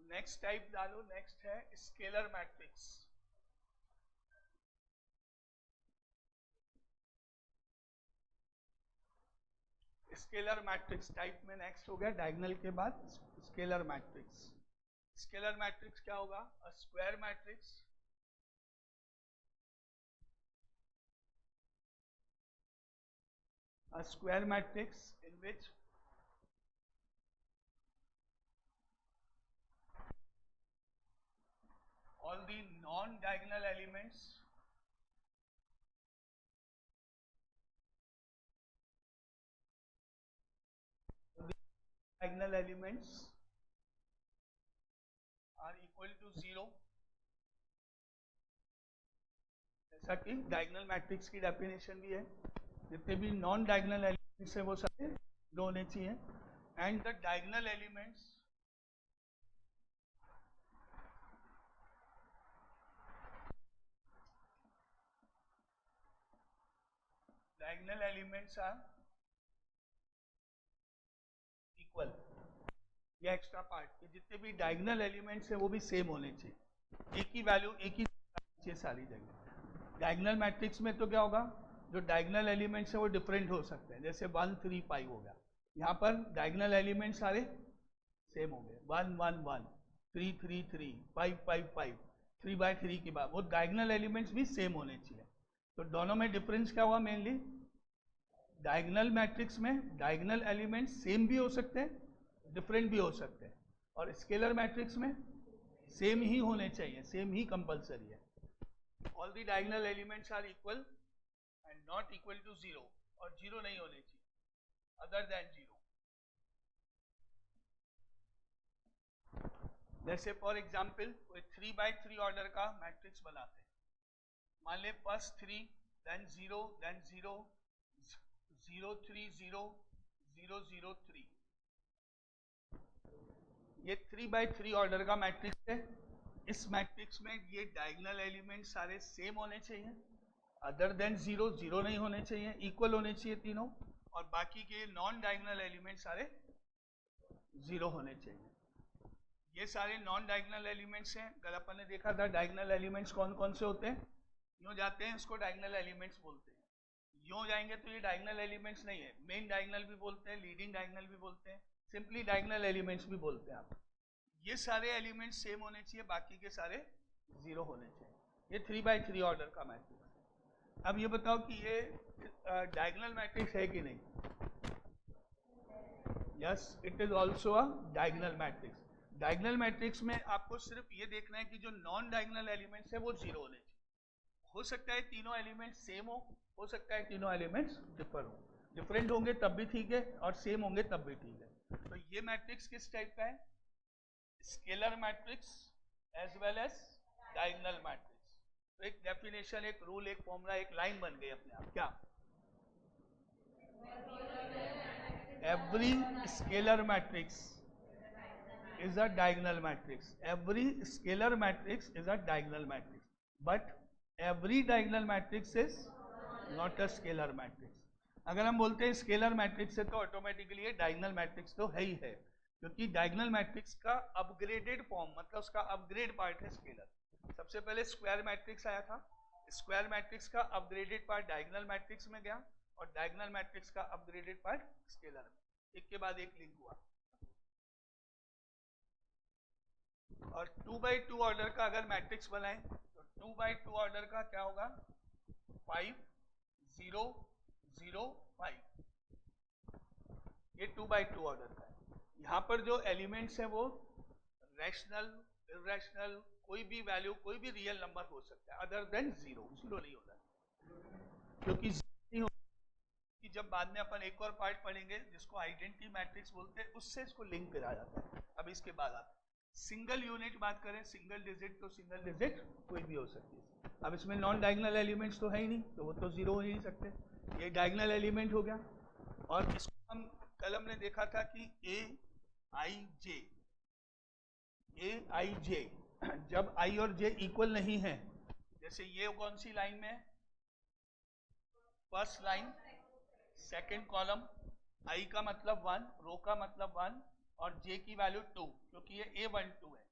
Next type डालो, next है scalar matrix. Scalar matrix type में नेक्स्ट हो गया, डायगोनल के बाद स्केलर मैट्रिक्स। स्केलर मैट्रिक्स क्या होगा? अ square matrix in which all the non-diagonal elements are equal to 0। जैसा कि डायगोनल मैट्रिक्स की डेफिनेशन भी है, जितने भी नॉन डायगोनल एलिमेंट्स है वो सारे 0 होने चाहिए। And the diagonal elements are equal. ये एक्स्ट्रा पार्ट के जितने भी डायगोनल एलिमेंट्स है वो भी सेम होने चाहिए, एक ही वैल्यू एक ही चाहिए सारी जगह। डायगोनल मैट्रिक्स में तो क्या होगा, जो डायगोनल एलिमेंट्स है वो डिफरेंट हो सकते हैं, जैसे 1 3 5 हो गया, यहाँ पर डायगोनल एलिमेंट्स सारे सेम हो गए, 1 1 1 3 3 3 5 5 5 3 बाय 3 की बात, वो डायगोनल एलिमेंट्स भी सेम होने चाहिए। तो दोनों में डिफरेंस क्या हुआ? मेनली डायगोनल मैट्रिक्स में डायगोनल एलिमेंट्स सेम भी हो सकते हैं, डिफरेंट भी हो सकते हैं, और स्केलर मैट्रिक्स में सेम ही होने चाहिए, सेम ही कंपलसरी है। All the diagonal elements are equal and not equal to 0, और 0 नहीं होने चाहिए, अदर देन 0। जैसे फॉर एग्जाम्पल कोई 3 बाय 3 ऑर्डर का मैट्रिक्स बनाते हैं, मान ले फर्स्ट 3 देन 0 देन 0 0 3 0 0 0 3, ये 3 बाय 3 ऑर्डर का मैट्रिक्स है। इस मैट्रिक्स में ये डायगोनल एलिमेंट सारे सेम होने चाहिए, अदर देन 0 0 नहीं होने चाहिए, इक्वल होने चाहिए तीनों, और बाकी के नॉन डायगोनल एलिमेंट सारे 0 होने चाहिए। ये सारे नॉन डायगोनल एलिमेंट्स हैं। कल अपन ने देखा था डायगोनल एलिमेंट्स कौन कौन से होते हैं, यूं जाते हैं इसको डायगोनल एलिमेंट्स बोलते हैं, यूं जाएंगे तो ये डायगोनल एलिमेंट्स नहीं है, मेन डायगोनल भी बोलते हैं, लीडिंग डायगोनल भी बोलते हैं, सिंपली डायगोनल एलिमेंट्स भी बोलते हैं आप। ये सारे एलिमेंट्स सेम होने चाहिए, बाकी के सारे 0 होने चाहिए। ये 3 बाय 3 ऑर्डर का मैट्रिक्स है। अब ये बताओ कि ये डायगोनल मैट्रिक्स है कि नहीं? Yes, it is also a diagonal matrix. Diagonal matrix में आपको सिर्फ ये देखना है कि जो नॉन डायगोनल एलिमेंट्स है वो 0 होने चाहिए। हो सकता है तीनों एलिमेंट्स सेम हो सकता है तीनों एलिमेंट्स डिफर हो, डिफरेंट होंगे तब भी ठीक है और सेम होंगे तब भी ठीक है। तो ये मैट्रिक्स किस टाइप का है? Scalar matrix as well as diagonal matrix. तो एक डेफिनेशन, एक रूल, एक फॉर्मूला, एक लाइन बन गई अपने आप। क्या? Every scalar matrix is a diagonal matrix. Every scalar matrix is a diagonal matrix, but every diagonal matrix is not a scalar matrix. अगर हम बोलते हैं स्केलर मैट्रिक्स है तो ऑटोमेटिकली ये डायगोनल मैट्रिक्स तो है ही है, क्योंकि डायगोनल मैट्रिक्स का अपग्रेडेड फॉर्म, मतलब उसका अपग्रेड पार्ट है स्केलर। सबसे पहले स्क्वायर मैट्रिक्स आया था, स्क्वायर मैट्रिक्स का अपग्रेडेड पार्ट डायगोनल मैट्रिक्स में गया, और डायगोनल मैट्रिक्स का अपग्रेडेड पार्ट स्केलर में, एक के बाद एक लिंक हुआ। और 2 बाई 2 ऑर्डर का अगर मैट्रिक्स बनाएं तो 2 बाई 2 ऑर्डर का क्या होगा? 5 0 0 5, ये 2 बाई 2 ऑर्डर का है। यहाँ पर जो एलिमेंट्स हैं वो रैशनल, इरेशनल, कोई भी वैल्यू, कोई भी रियल नंबर हो सकता है, अदर देन 0 नहीं होता, क्योंकि कि जब बाद में अपन एक और पार्ट पढ़ेंगे जिसको आइडेंटिटी मैट्रिक्स बोलते हैं, उससे इसको लिंक करा जाता है। अब इसके बाद आता है सिंगल यूनिट बात करें, सिंगल डिजिट, तो सिंगल डिजिट कोई भी हो सकती है। अब इसमें नॉन डायगोनल एलिमेंट्स तो है ही नहीं, तो वो तो 0 हो ही नहीं सकते, ये डायगोनल एलिमेंट हो गया। और इसको हम कल हमने देखा था कि ए आई जे जब आई और जे इक्वल नहीं है, जैसे ये कौन सी लाइन में है? फर्स्ट लाइन सेकेंड कॉलम, आई का मतलब 1, रो का मतलब 1 और जे की वैल्यू 2, क्योंकि ये A12 है,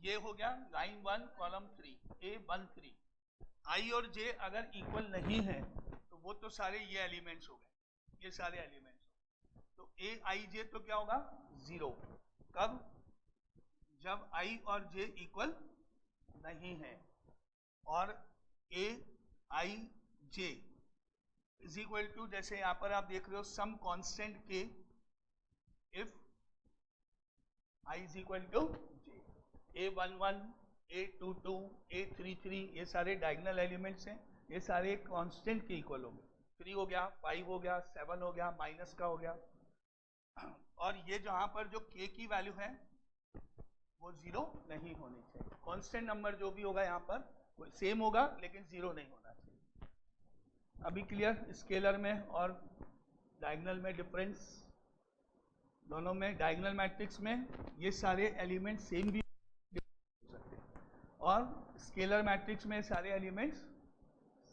ये हो गया लाइन 1 कॉलम 3 A13। आई और जे अगर इक्वल नहीं है तो वो तो सारे ये एलिमेंट्स हो गए, ये सारे एलिमेंट्स। तो ए आई जे तो क्या होगा 0। कब? जब आई और जे इक्वल नहीं है। और A I J is equal to, जैसे यहां पर आप देख रहे हो सम कांस्टेंट के if I is equal to J. A11, A22, A33 ये सारे डायगोनल एलिमेंट्स हैं, ये सारे कांस्टेंट के इक्वल होंगे। 3 हो गया, 5 हो गया, 7 हो गया, माइनस का हो गया। और ये जहां पर जो k की वैल्यू है वो 0 नहीं होनी चाहिए। कांस्टेंट नंबर जो भी होगा यहाँ पर वो सेम होगा लेकिन 0 नहीं होना चाहिए। अभी क्लियर? स्केलर में और डायगोनल में डिफरेंस दोनों में। डायगोनल मैट्रिक्स में ये सारे एलिमेंट सेम भी हो सकते हैं और स्केलर मैट्रिक्स में सारे एलिमेंट्स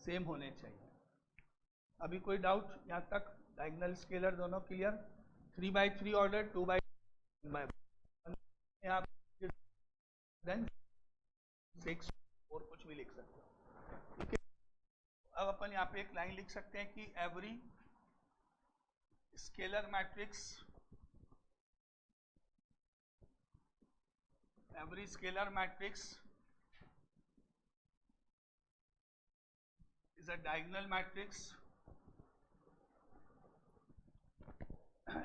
सेम होने चाहिए। अभी कोई डाउट यहाँ तक? डायगोनल स्केलर दोनों क्लियर? 3x3 ऑर्डर, 2x1 यहाँ 6 और कुछ भी लिख सकते हो। ठीक है, अब अपन यहाँ पे एक लाइन लिख सकते हैं कि every scalar matrix is a diagonal matrix.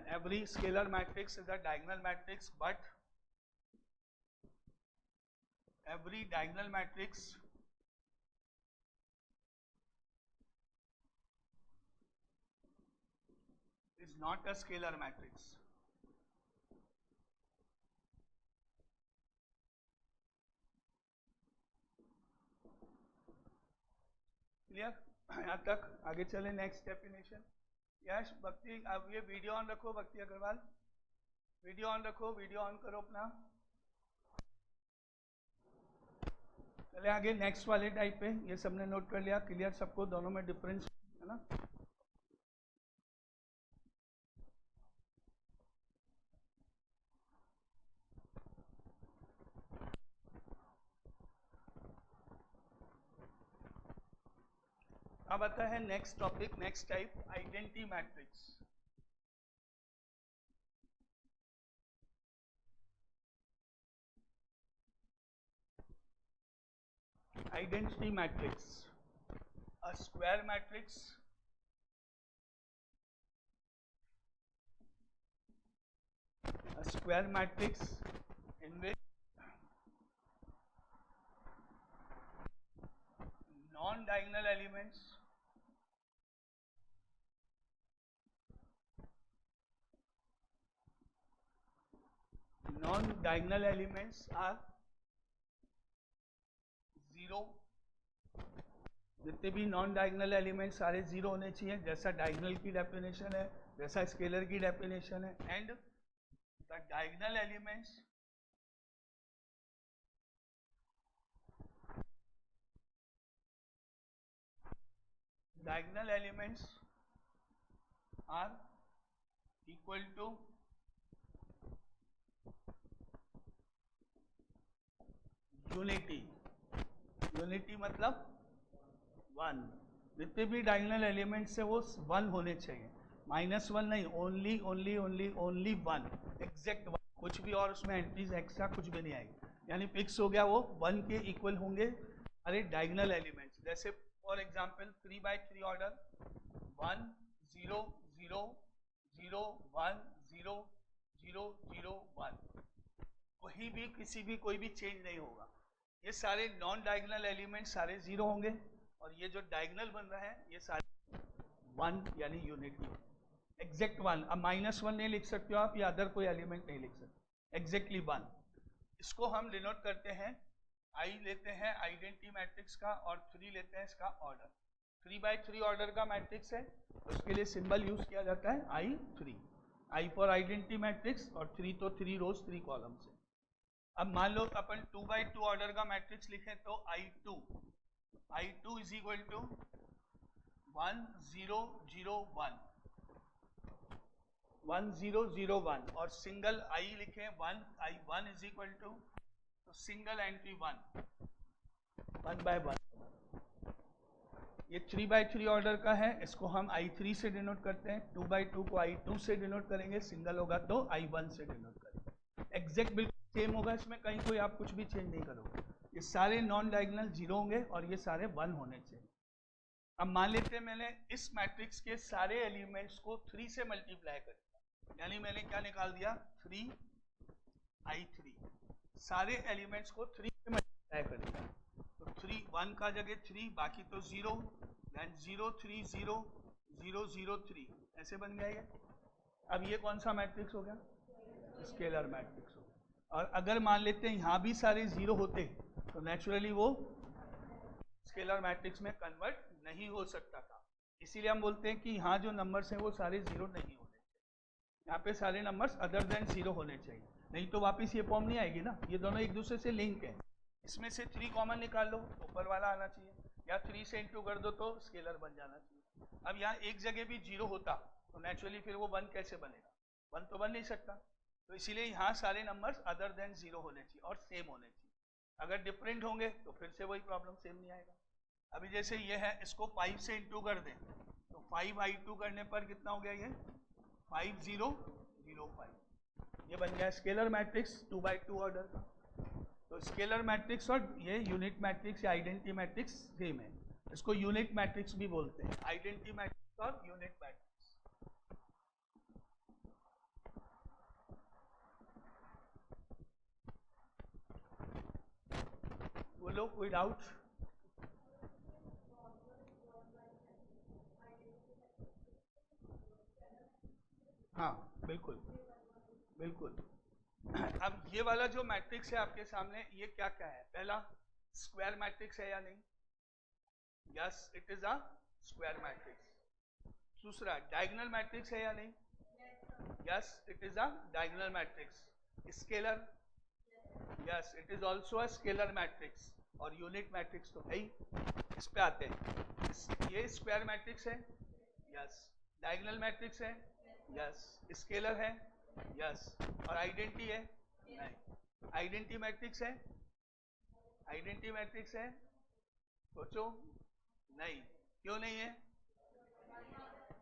Every scalar matrix is a diagonal matrix, but every diagonal matrix is not a scalar matrix. Clear? यहाँ तक आगे चले नेक्स्ट डेफिनेशन। यश भक्ति, अब ये वीडियो ऑन रखो, भक्ति अग्रवाल वीडियो ऑन रखो, वीडियो ऑन करो अपना। चले आगे नेक्स्ट वाले टाइप पे। ये सबने नोट कर लिया? क्लियर सबको? दोनों में डिफरेंस है ना? अब आता है next topic, next type, identity matrix. Identity matrix, a square matrix in which non-diagonal elements are 0। जितने भी नॉन डायगोनल एलिमेंट सारे 0 होने चाहिए, जैसा डायगोनल की डेफिनेशन है, जैसा स्केलर की डेफिनेशन है। And the diagonal elements are equal to unity. Unity मतलब 1। जितने भी डायगोनल एलिमेंट्स है वो 1 होने चाहिए, -1 नहीं, ओनली 1, एग्जैक्ट 1। कुछ भी और उसमें एंट्रीज एक्स्ट्रा कुछ भी नहीं आएगी, यानी फिक्स हो गया वो 1 के इक्वल होंगे अरे डायगोनल एलिमेंट्स। जैसे फॉर एग्जांपल 3x3 ऑर्डर 1 0 0 0 1 0 0 0 1, कोई भी किसी भी कोई भी चेंज नहीं होगा। ये सारे नॉन डायगोनल एलिमेंट सारे 0 होंगे और ये जो डायगोनल बन रहा है ये सारे 1 यानी यूनिटी, एग्जैक्ट 1। अब -1 नहीं लिख सकते हो आप, या अदर कोई एलिमेंट नहीं लिख सकते, एग्जैक्टली 1। इसको हम डिनोट करते हैं, आई लेते हैं आइडेंटिटी मैट्रिक्स का और 3 लेते हैं इसका ऑर्डर। 3x3 ऑर्डर का मैट्रिक्स है, उसके लिए सिंबल यूज किया जाता है I3, I for identity matrix और 3 तो 3 रोज 3 कॉलम से। अब मान लो अपन 2x2 ऑर्डर का मैट्रिक्स लिखें तो I2 इज इक्वल टू 1 0 0 1 1 0 0 1, और सिंगल I लिखें 1 I1 इज इक्वल टू तो सिंगल एंट्री 1 बाय 1। ये 3 बाय 3 ऑर्डर का है, इसको हम I3 से डिनोट करते हैं, 2 बाय 2 को I2 से डिनोट करेंगे, सिंगल होगा तो I1 से डिनोट करेंगे। एग्जैक्ट बिल्कुल सेम होगा, इसमें कहीं कोई आप कुछ भी चेंज नहीं करोगे। ये सारे नॉन डायगोनल 0 होंगे और ये सारे 1 होने चाहिए। अब मान लेते हैं मैंने इस मैट्रिक्स के सारे एलिमेंट्स को 3 से मल्टीप्लाई कर दिया, यानी मैंने क्या निकाल दिया 3I3, सारे एलिमेंट्स को 3 से मल्टीप्लाई कर दिया, तो 3 1 का जगह 3, बाकी तो 0, देन 0 3 0 0 0 3 ऐसे बन गया ये। अब ये कौन सा मैट्रिक्स हो गया, स्केलर मैट्रिक्स हो गया। और अगर मान लेते हैं यहाँ भी सारे 0 होते तो नेचुरली वो स्केलर मैट्रिक्स में कन्वर्ट नहीं हो सकता था, इसीलिए हम बोलते हैं कि यहाँ जो नंबर्स हैं वो सारे 0 नहीं होने चाहिए, यहाँ पे सारे नंबर्स अदर देन 0 होने चाहिए, नहीं तो वापस ये फॉर्म नहीं आएगी ना। ये दोनों एक दूसरे से लिंक है, इसमें से 3 कॉमन निकाल लो, ऊपर वाला आना चाहिए, या 3 से इंटू कर दो तो स्केलर बन जाना चाहिए। अब यहाँ एक जगह भी 0 होता तो नेचुरली फिर वो 1 कैसे बनेगा, 1 तो बन नहीं सकता, तो इसीलिए यहाँ सारे नंबर्स अदर देन 0 होने चाहिए और सेम होने चाहिए। अगर डिफरेंट होंगे तो फिर से वही प्रॉब्लम, सेम नहीं आएगा। अभी जैसे ये है, इसको 5 से इंटू कर दें तो 5I2 करने पर कितना हो गया, ये 5005, ये बन गया स्केलर मैट्रिक्स 2 बाई 2 ऑर्डर का। तो स्केलर मैट्रिक्स और ये यूनिट मैट्रिक्स या आइडेंटिटी मैट्रिक्स सेम है, इसको यूनिट मैट्रिक्स भी बोलते हैं, आइडेंटिटी मैट्रिक्स और यूनिट मैट्रिक्स। बोलो कोई डाउट? हाँ बिल्कुल बिल्कुल। अब ये वाला जो मैट्रिक्स है आपके सामने, ये क्या क्या है, पहला स्क्वायर मैट्रिक्स है या नहीं, yes it is a square matrix. दूसरा डायगोनल मैट्रिक्स है या नहीं, yes it is a diagonal matrix. Scalar, yes it is also a scalar matrix. और यूनिट मैट्रिक्स तो है ही। इस पे आते हैं, ये स्क्वायर मैट्रिक्स है, यस, डायगोनल मैट्रिक्स है, यस, स्केलर है, यस, और आइडेंटिटी है, नहीं। आइडेंटिटी मैट्रिक्स है, आइडेंटिटी मैट्रिक्स है, सोचो, नहीं। क्यों नहीं है,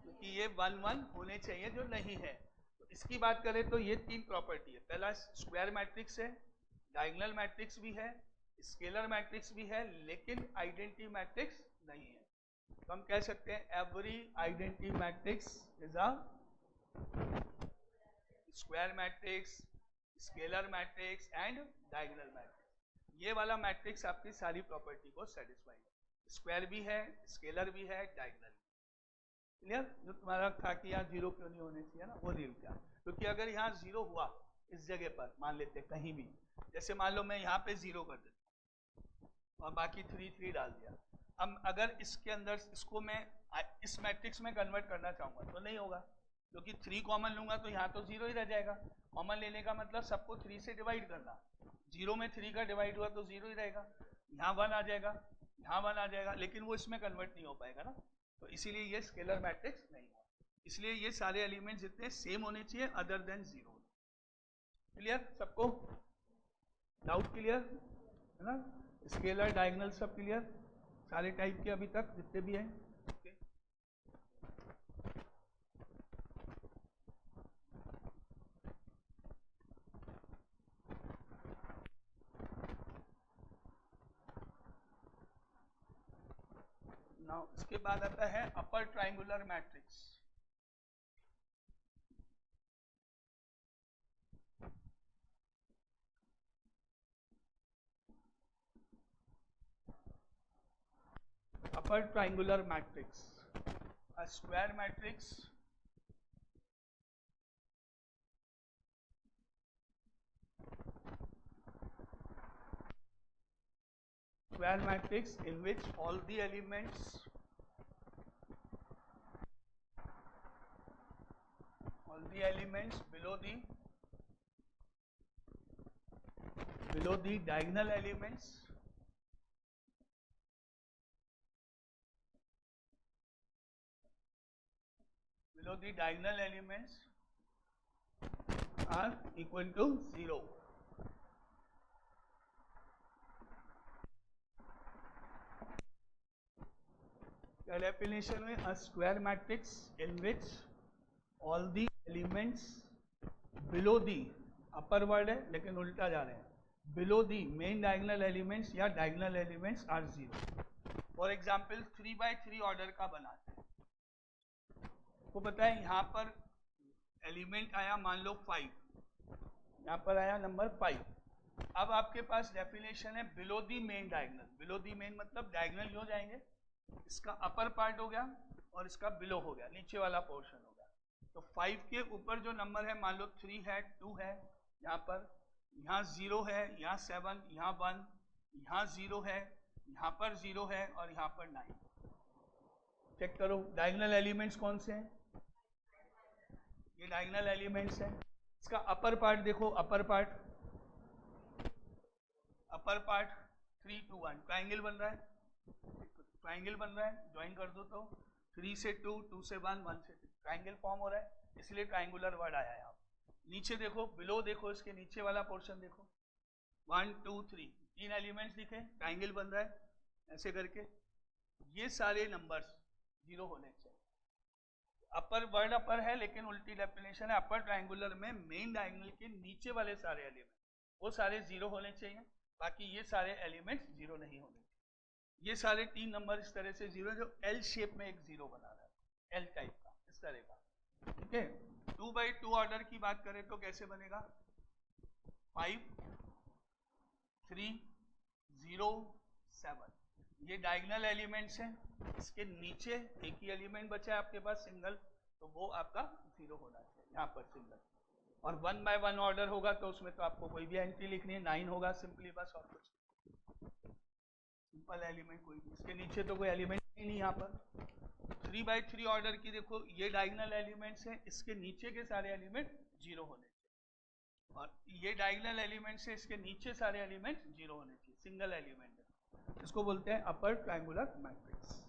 क्योंकि ये 1 1 होने चाहिए जो नहीं है। तो इसकी बात करें तो ये 3 प्रॉपर्टी है, पहला स्क्वायर मैट्रिक्स है, डायगोनल मैट्रिक्स भी है, स्केलर मैट्रिक्स भी है, लेकिन आइडेंटिटी मैट्रिक्स नहीं है। तो हम कह सकते हैं every identity matrix is a square matrix, scalar matrix and diagonal matrix. ये वाला मैट्रिक्स आपकी सारी प्रॉपर्टी को सेटिस्फाई है, स्क्वायर भी है, स्केलर भी है, डायगोनल भी। क्लियर? जो तुम्हारा था कि यहाँ 0 क्यों नहीं होने चाहिए ना, वो रियल क्या, क्योंकि अगर यहाँ 0 हुआ इस जगह पर, मान लेते कहीं भी, जैसे मान लो मैं यहाँ पे 0 कर देता और बाकी 3 3 डाल दिया। अब अगर इसके अंदर इसको मैं इस मैट्रिक्स में कन्वर्ट करना चाहूँगा तो नहीं होगा, क्योंकि 3 कॉमन लूंगा तो यहाँ तो 0 ही रह जाएगा। कॉमन लेने का मतलब सबको 3 से डिवाइड करना, 0 में 3 का डिवाइड हुआ तो 0 ही रहेगा, यहाँ 1 आ जाएगा, यहाँ 1 आ जाएगा, लेकिन वो इसमें कन्वर्ट नहीं हो पाएगा ना, तो इसीलिए ये स्केलर मैट्रिक्स नहीं है। इसलिए ये सारे एलिमेंट्स जितने सेम होने चाहिए अदर देन 0। क्लियर सबको? डाउट क्लियर है ना? स्केलर डायगोनल सब क्लियर, सारे टाइप के अभी तक जितने भी हैं। नाउ इसके बाद आता है upper triangular matrix. Upper triangular matrix, a square matrix in which all the elements below the diagonal elements are equal to 0. क्या डेफिनेशन में? A square matrix in which all the elements below the, upper word है लेकिन उल्टा जा रहे हैं, below the main diagonal elements या diagonal elements are zero. For example 3x3 order का बनाते हैं, आपको पता है यहाँ पर एलिमेंट आया मान लो 5, यहाँ पर आया नंबर 5। अब आपके पास डेफिनेशन है below the main diagonal, below the main मतलब डायगोनल हो जाएंगे, इसका अपर पार्ट हो गया और इसका बिलो हो गया, नीचे वाला पोर्शन हो गया। तो 5 के ऊपर जो नंबर है मान लो 3 है, 2 है, यहाँ पर, यहाँ 0 है, यहाँ 7, यहाँ 1, यहाँ 0 है, यहाँ पर 0 है और यहाँ पर 9। चेक करो डायगोनल एलिमेंट्स कौन से हैं, ये डायगोनल एलिमेंट्स हैं। इसका अपर पार्ट देखो, अपर पार्ट 3 2 1 ट्राइंगल बन रहा है, ट्राइंगल बन रहा है, ज्वाइन कर दो तो 3 से 2, 2 से 1, 1 से 2, ट्राइंगल फॉर्म हो रहा है, इसलिए ट्राइंगुलर वर्ड आया है। आप नीचे देखो, बिलो देखो, इसके नीचे वाला पोर्शन देखो, 1 2 3 तीन एलिमेंट्स दिखे, ट्राइंगल बन रहा है ऐसे करके, ये सारे नंबर्स 0 होने चाहिए। अपर वर्ड अपर है लेकिन उल्टी डेफिनेशन है, अपर ट्राइंगुलर में मेन डायगोनल के नीचे वाले सारे एलिमेंट वो सारे 0 होने चाहिए, बाकी ये सारे एलिमेंट्स 0 नहीं होने चाहिए। ये सारे 3 नंबर इस तरह से 0, जो एल शेप में एक 0 बना रहा है, एल टाइप का इस तरह का, ठीक है। 2x2 ऑर्डर की बात करें तो कैसे बनेगा, 5 3 0 7, ये डायगोनल एलिमेंट्स हैं, इसके नीचे एक ही एलिमेंट बचा है आपके पास सिंगल, तो वो आपका 0 होना चाहिए यहाँ पर सिंगल। और 1 by 1 ऑर्डर होगा तो उसमें तो आपको कोई भी एंट्री लिखनी है, 9 होगा सिंपली, बस और कुछ सिंपल एलिमेंट कोई भी, इसके नीचे तो कोई एलिमेंट ही नहीं यहाँ पर। 3x3 ऑर्डर की देखो, ये डायगोनल एलिमेंट्स हैं, इसके नीचे के सारे एलिमेंट 0 होने चाहिए, और ये डायगोनल एलिमेंट्स हैं, इसके नीचे सारे एलिमेंट 0 होने चाहिए, सिंगल एलिमेंट है, इसको बोलते हैं अपर ट्रायंगुलर मैट्रिक्स।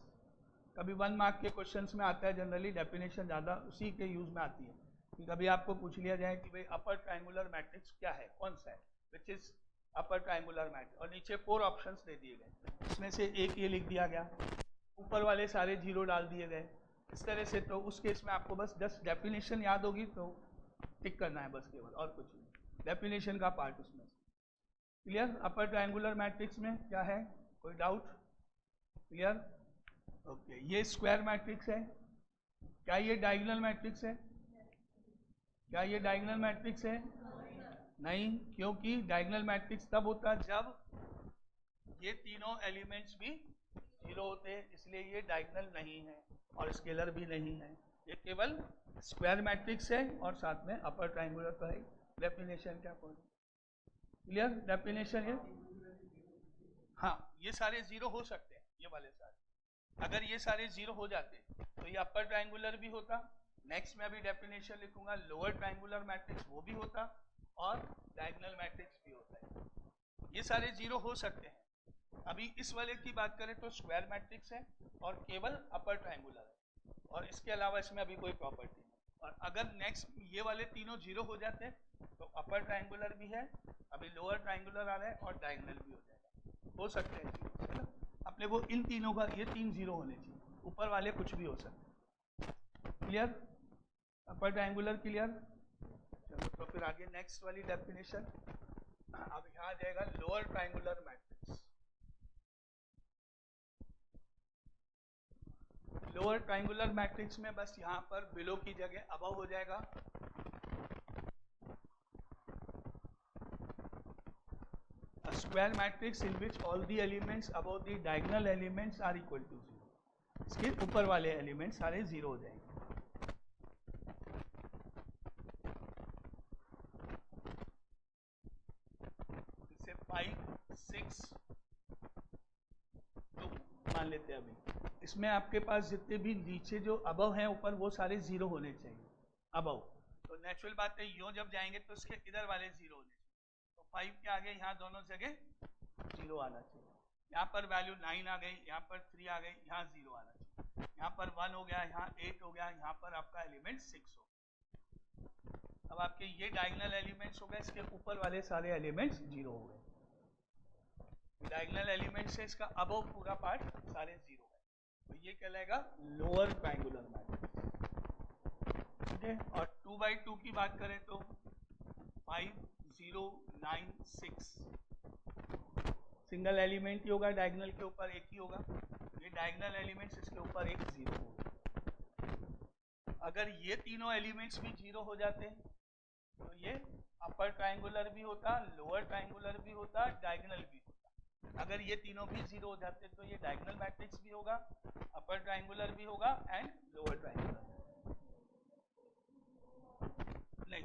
कभी 1 मार्क के क्वेश्चंस में आता है, जनरली डेफिनेशन ज़्यादा उसी के यूज में आती है कि कभी आपको पूछ लिया जाए कि भाई अपर ट्रायंगुलर मैट्रिक्स क्या है, कौन सा है, which is upper triangular matrix, और नीचे 4 ऑप्शंस दे दिए गए, इसमें से एक ये लिख दिया गया, ऊपर वाले सारे 0 डाल दिए गए इस तरह से। तो उस केस में आपको बस 10 डेफिनेशन याद होगी तो टिक करना है बस, केवल, और कुछ नहीं, डेफिनेशन का पार्ट उसमें। क्लियर? अपर ट्रायंगुलर मैट्रिक्स में क्या है, कोई डाउट? क्लियर? ओके, ये स्क्वायर मैट्रिक्स है, क्या ये डायगोनल मैट्रिक्स है? क्या ये डायगोनल मैट्रिक्स है? नहीं, क्योंकि डायगोनल मैट्रिक्स तब होता है जब ये तीनों एलिमेंट्स भी 0 होते हैं, इसलिए ये डायगोनल नहीं है और स्केलर भी नहीं है, ये केवल स्क्वायर मैट्रिक्स है और साथ में अपर ट्रायंगुलर का है। डेफिनेशन क्या पढ़ो? क्लियर? डेफिनेशन है, हाँ, ये सारे 0 हो सकते हैं, ये वाले सारे, अगर ये सारे 0 हो जाते तो ये अपर ट्रायंगुलर भी होता, नेक्स्ट में अभी डेफिनेशन लिखूंगा, लोअर ट्रायंगुलर मैट्रिक्स वो भी होता और डायगोनल मैट्रिक्स भी होता है, ये सारे 0 हो सकते हैं। अभी इस वाले की बात करें तो स्क्वायर मैट्रिक्स है और केवल अपर ट्रायंगुलर है, और इसके अलावा इसमें अभी कोई प्रॉपर्टी नहीं। और अगर नेक्स्ट ये वाले तीनों 0 हो जाते तो अपर ट्रायंगुलर भी है, अभी लोअर ट्रायंगुलर आ रहा है और डायगोनल भी हो जाएगा, हो सकते हैं 0, है ना। अपने को इन तीनों का, ये 3 0 होने चाहिए, ऊपर वाले कुछ भी हो सकते हैं। क्लियर? Upper triangular clear? चलो तो फिर आगे नेक्स्ट वाली डेफिनेशन, अब यहाँ आ जाएगा lower triangular matrix. Lower triangular matrix में बस यहाँ पर बिलो की जगह अबव हो जाएगा, a square matrix in which all the elements above the diagonal elements are equal to 0, इसके ऊपर वाले एलिमेंट सारे 0 हो जाएंगे। जैसे 5 6 2 मान लेते हैं, अभी इसमें आपके पास जितने भी नीचे जो अबव हैं ऊपर, वो सारे 0 होने चाहिए अबव, तो नेचुरल बात है यूं जब जाएंगे तो इसके इधर वाले 0 होने चाहिए, तो 5 के आगे यहाँ दोनों जगह 0 आना चाहिए, यहाँ पर वैल्यू 9 आ गई, यहाँ पर 3 आ गई, यहाँ 0 आना चाहिए, यहाँ पर 1 हो गया, यहाँ 8 हो गया, यहाँ पर आपका एलिमेंट 6 हो गया। अब आपके ये डायगोनल एलिमेंट्स हो गए, इसके ऊपर वाले सारे एलिमेंट्स 0 हो गए, डायगोनल एलिमेंट से इसका अबव पूरा पार्ट सारे 0 है। तो ये कहलाएगा लोअर ट्रायंगुलर मैट्रिक्स, ठीक है। और 2x2 की बात करें तो 5 0 9 6 सिंगल एलिमेंट ही होगा, डायगोनल के ऊपर एक ही होगा, ये डायगोनल एलिमेंट्स, इसके ऊपर एक 0 होगा। अगर ये तीनों एलिमेंट्स भी 0 हो जाते हैं तो ये अपर ट्रायंगुलर भी होता, लोअर ट्रायंगुलर भी होता, डायगोनल भी होता। अगर ये तीनों भी 0 हो जाते तो ये डायगोनल मैट्रिक्स भी होगा, अपर ट्रायंगुलर भी होगा एंड लोअर ट्रायंगुलर नहीं,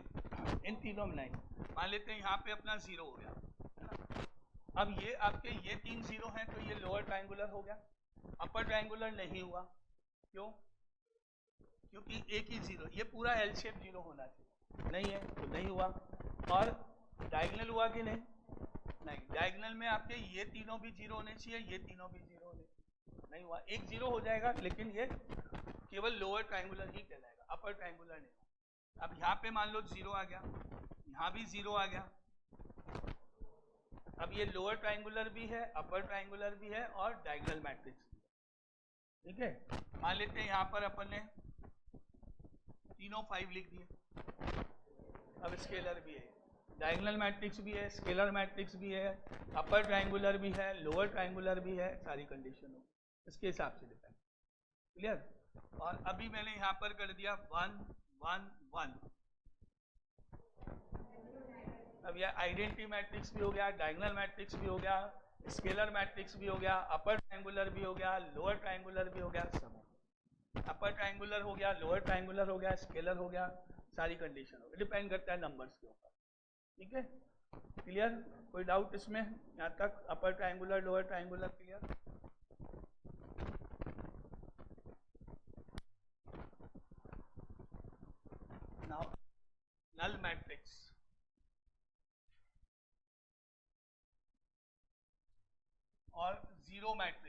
इन तीनों में नहीं। मान लेते हैं यहाँ पे अपना 0 हो गया, है ना। अब ये आपके ये 3 0 हैं तो ये लोअर ट्रायंगुलर हो गया, अपर ट्रायंगुलर नहीं हुआ। क्यों? क्योंकि एक ही 0, ये पूरा एल शेप 0 होना चाहिए, नहीं है तो नहीं हुआ। और डायगोनल हुआ कि नहीं? नहीं, डायगोनल में आपके ये तीनों भी 0 होने चाहिए, ये तीनों भी 0 होने चाहिए, नहीं हुआ। एक 0 हो जाएगा लेकिन ये केवल लोअर ट्रायंगुलर ही कहलाएगा, अपर ट्रायंगुलर नहीं। अब यहाँ पे मान लो 0 आ गया, यहाँ भी 0 आ गया। अब ये लोअर ट्रायंगुलर भी है, अपर ट्रायंगुलर भी है और डायगोनल मैट्रिक्स भी है, ठीक है। मान लेते हैं यहाँ पर अपन ने तीनों 5 लिख दिए। अब स्केलर भी है, डायगोनल मैट्रिक्स भी है, स्केलर मैट्रिक्स भी है, अपर ट्रायंगुलर भी है, लोअर ट्रायंगुलर भी है, सारी कंडीशन हो इसके हिसाब से डिपेंड, क्लियर। और अभी मैंने यहाँ पर कर दिया 1 1 1। अब यह आइडेंटिटी मैट्रिक्स भी हो गया, डायगोनल मैट्रिक्स भी हो गया, स्केलर मैट्रिक्स भी हो गया, अपर ट्रायंगुलर भी हो गया, लोअर ट्रायंगुलर भी हो गया, सब अपर ट्रायंगुलर हो गया, लोअर ट्रायंगुलर हो गया, स्केलर हो गया, सारी कंडीशन हो गई, डिपेंड करता है नंबर्स के ऊपर, ठीक है। क्लियर? कोई डाउट इसमें यहाँ तक? Upper triangular, lower triangular clear? Now null matrix और जीरो मैट्रिक्स।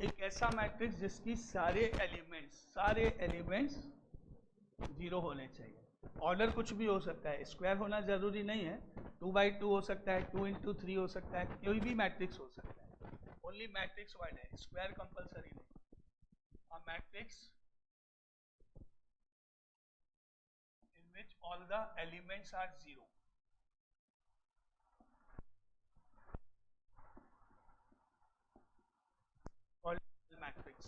एक ऐसा मैट्रिक्स जिसकी सारे एलिमेंट्स 0 होने चाहिए। ऑर्डर कुछ भी हो सकता है, स्क्वायर होना जरूरी नहीं है, 2x2 हो सकता है, 2 × 3 हो सकता है, कोई भी मैट्रिक्स हो सकता है, ओनली मैट्रिक्स वर्ड है, स्क्वायर कंपलसरी नहीं। A matrix in which all the elements are 0. Called matrix.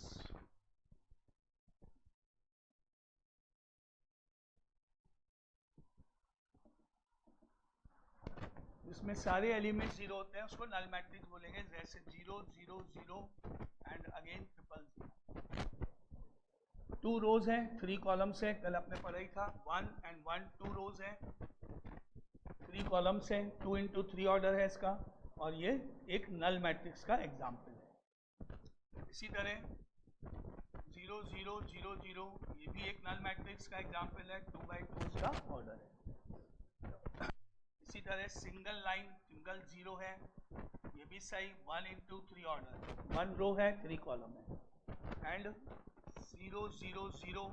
इसमें सारे एलिमेंट्स 0 होते हैं, उसको नल मैट्रिक्स बोलेंगे, जैसे 0 0 0 एंड अगेन 0 0। 2 रोज हैं, 3 कॉलम्स हैं, कल आपने पढ़ा ही था, 1 and 1 2 रोज हैं, 3 कॉलम्स हैं, 2 × 3 ऑर्डर है इसका, और ये एक नल मैट्रिक्स का एग्जाम्पल है। इसी तरह 0 0 0 0 ये भी एक नल मैट्रिक्स का एग्जाम्पल है, 2x2 का ऑर्डर है। इसी तरह सिंगल लाइन सिंगल 0 है, ये भी सही, 1 × 3 ऑर्डर, 1 रो है, 3 कॉलम है। एंड 0 0 0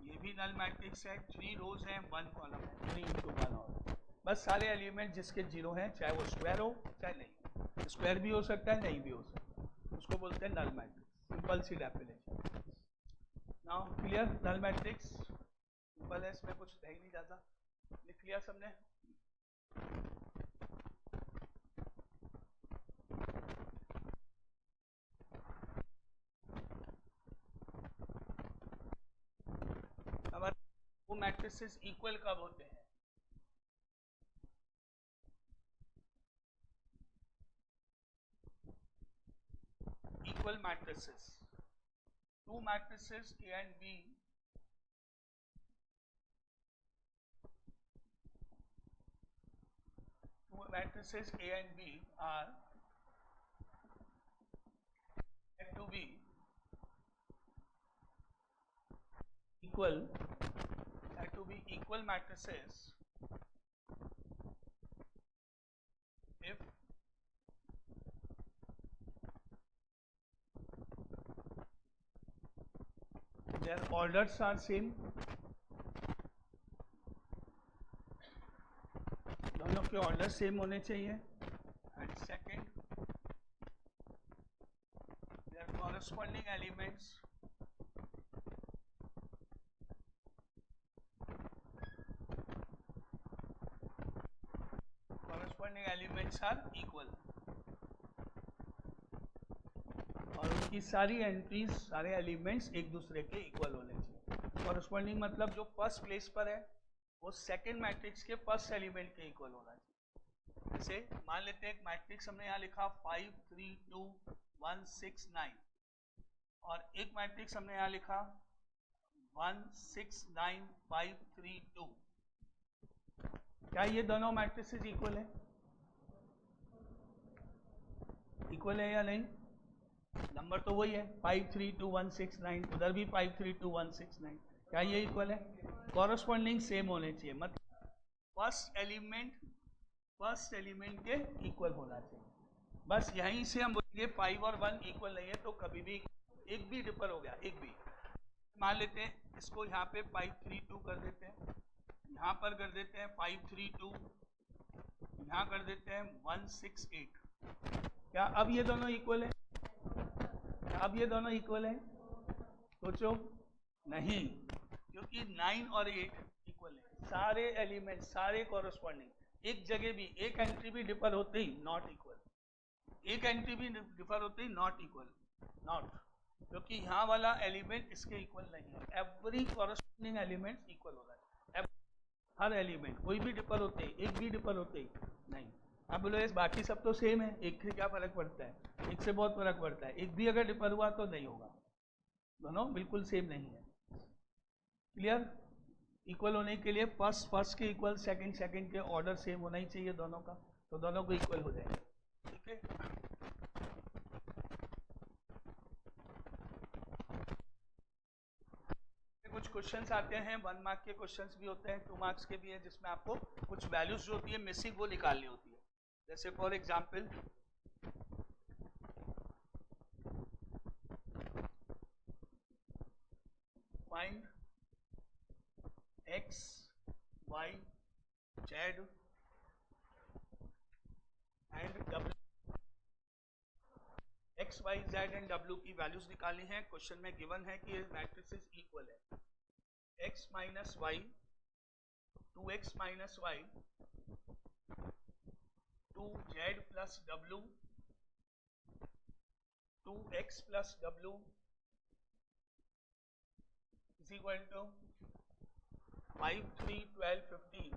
ये भी नल मैट्रिक्स है, 3 रोज हैं, 1 कॉलम है, 3 × 1 ऑर्डर। बस सारे एलिमेंट जिसके 0 हैं, चाहे वो स्क्वायर हो चाहे नहीं हो, स्क्वायर भी हो सकता है, नहीं भी हो सकता, उसको बोलते हैं नल मैट्रिक्स, सिंपल सी definition. Now clear? Null matrix simple है, इसमें कुछ रह ही नहीं जाता, लिख लिया सबने? हमारे वो मैट्रिसेस इक्वल कब होते हैं? Equal matrices, 2 matrices A and B A and B are said to be equal matrices if their orders are same उसके ऑर्डर सेम होने चाहिए. And second, their corresponding elements are equal, और उनकी सारी entries, सारे एलिमेंट्स एक दूसरे के इक्वल होने चाहिए. कॉरस्पॉन्डिंग मतलब जो फर्स्ट प्लेस पर है वो सेकंड मैट्रिक्स के फर्स्ट एलिमेंट के इक्वल होना चाहिए. जैसे मान लेते हैं एक मैट्रिक्स हमने यहाँ लिखा 5 3 2 1 6 9, और एक मैट्रिक्स हमने यहाँ लिखा 1 6 9 5 3 2. क्या ये दोनों मैट्रिसेस इक्वल है? इक्वल है या नहीं? नंबर तो वही है 5 3 2 1 6 9, उधर भी 5 3 2 1 6 9. क्या ये इक्वल है? कॉरस्पॉन्डिंग सेम होने चाहिए, मतलब फर्स्ट एलिमेंट के इक्वल होना चाहिए. बस यहीं से हम बोलेंगे 5 और 1 इक्वल नहीं है तो कभी भी एक भी डिफर हो गया, एक भी. मान लेते हैं इसको यहाँ पे 5 3 2 कर देते हैं, यहाँ पर कर देते हैं 5 3 2, यहाँ कर देते हैं 1 6 8. क्या अब ये दोनों इक्वल है? अब ये दोनों इक्वल है? सोचो. नहीं, क्योंकि 9 और 8 इक्वल है. सारे एलिमेंट, सारे कॉरस्पॉन्डिंग, एक जगह भी एक एंट्री भी डिफर होते ही नॉट इक्वल, एक एंट्री भी डिफर होते ही नॉट इक्वल, नॉट, क्योंकि यहाँ वाला एलिमेंट इसके इक्वल नहीं है. एवरी कॉरस्पॉन्डिंग एलिमेंट इक्वल होना है. हर एलिमेंट, कोई भी डिफर होते ही, एक भी डिफर होते ही नहीं. आप बोलो बाकी सब तो सेम है, एक से क्या फर्क पड़ता है? एक से बहुत फर्क पड़ता है. एक भी अगर डिफर हुआ तो नहीं होगा. दोनों बिल्कुल सेम नहीं है. क्लियर? इक्वल होने के लिए फर्स्ट के इक्वल, सेकंड के ऑर्डर सेम होना ही चाहिए दोनों का, तो दोनों को इक्वल हो जाएंगे. ठीक है. कुछ क्वेश्चंस आते हैं, 1 मार्क के क्वेश्चंस भी होते हैं, 2 मार्क्स के भी है, जिसमें आपको कुछ वैल्यूज जो होती है मिसिंग वो निकालनी होती है. जैसे for example find x y z and w. x y z and w की वैल्यूज निकालनी है. क्वेश्चन में गिवन है कि मैट्रिसेस इक्वल है. x minus y, 2x minus y, 2z plus w, 2x plus w is equal to 5 3 12 15.